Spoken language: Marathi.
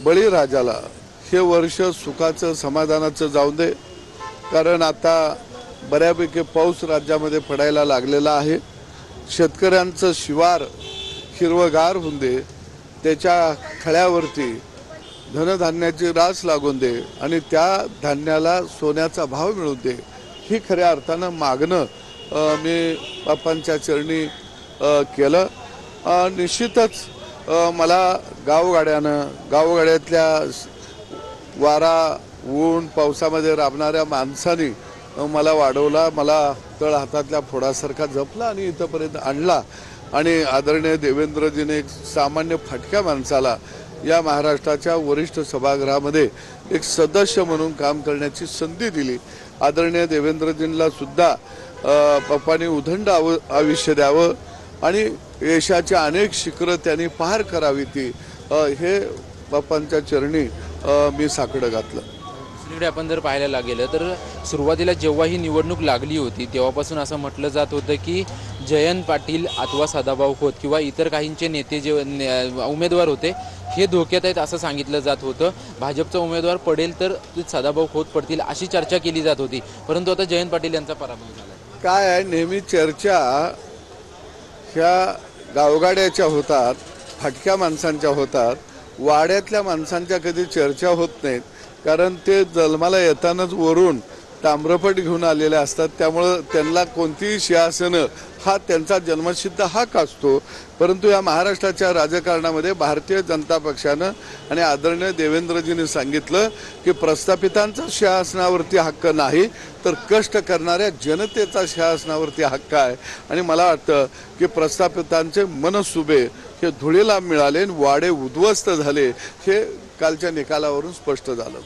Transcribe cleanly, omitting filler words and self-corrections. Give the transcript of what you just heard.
बळीराजाला हे वर्ष सुखाचं समाधानाचं जाऊ दे, कारण आता बऱ्यापैकी पाऊस राज्यामध्ये पडायला लागलेला आहे। शेतकऱ्यांचं शिवार हिरवगार होऊन दे, त्याच्या खळ्यावरती धनधान्याची रास लागून दे आणि त्या धान्याला सोन्याचा भाव मिळू दे, ही खऱ्या अर्थानं मागणं मी बाप्पांच्या चरणी केलं। निश्चितच मला गावगाड्यातल्या वारा ऊन पावसामध्ये राबणाऱ्या माणसांनी मला वाढवला, मला तळ हातातल्या फोडासारखा जपला आणि इथंपर्यंत आणला। आणि आदरणीय देवेंद्रजीने एक सामान्य फटक्या माणसाला या महाराष्ट्राच्या वरिष्ठ सभागृहामध्ये एक सदस्य म्हणून काम करण्याची संधी दिली। आदरणीय देवेंद्रजींना सुद्धा बाप्पांनी उदंड आयुष्य द्यावं आणि यशाची अनेक शिखरं त्यांनी पार करावी, ती हे बाप्पांच्या चरणी मी साकडं घातलं। दुसरीकडे आपण जर पाहायला गेलं तर सुरुवातीला जेव्हा ही निवडणूक लागली होती तेव्हापासून असं म्हटलं जात होतं की जयंत पाटील अथवा सदाभाऊ खोत किंवा इतर काहींचे नेते जे उमेदवार होते हे धोक्यात आहेत असं सांगितलं जात होतं। भाजपचा उमेदवार पडेल तर सदाभाऊ खोत पडतील अशी चर्चा केली जात होती, परंतु आता जयंत पाटील यांचा पराभव झाला। काय आहे, नेहमी चर्चा ह्या गावगाड्याच्या होतात, फटक्या माणसांच्या होतात, वाड्यातल्या माणसांच्या कधी चर्चा होत नाहीत, कारण ते जन्माला येतानाच वरून ताम्रपट घेऊन आलेले असतात। त्यामुळं त्यांना कोणतीही शासनं हा त्यांचा जन्मसिद्ध हक्क असतो। परंतु या महाराष्ट्राच्या राजकारणामध्ये भारतीय जनता पक्षानं आणि आदरणीय देवेंद्रजींनी सांगितलं की प्रस्थापितांचा शासनावरती हक्क नाही, तर कष्ट करणाऱ्या जनतेचा शासनावरती हक्क आहे। आणि मला वाटतं की प्रस्थापितांचे मनसुबे हे धुळीला मिळाले, वाडे उद्ध्वस्त झाले, हे कालच्या निकालावरून स्पष्ट झालं।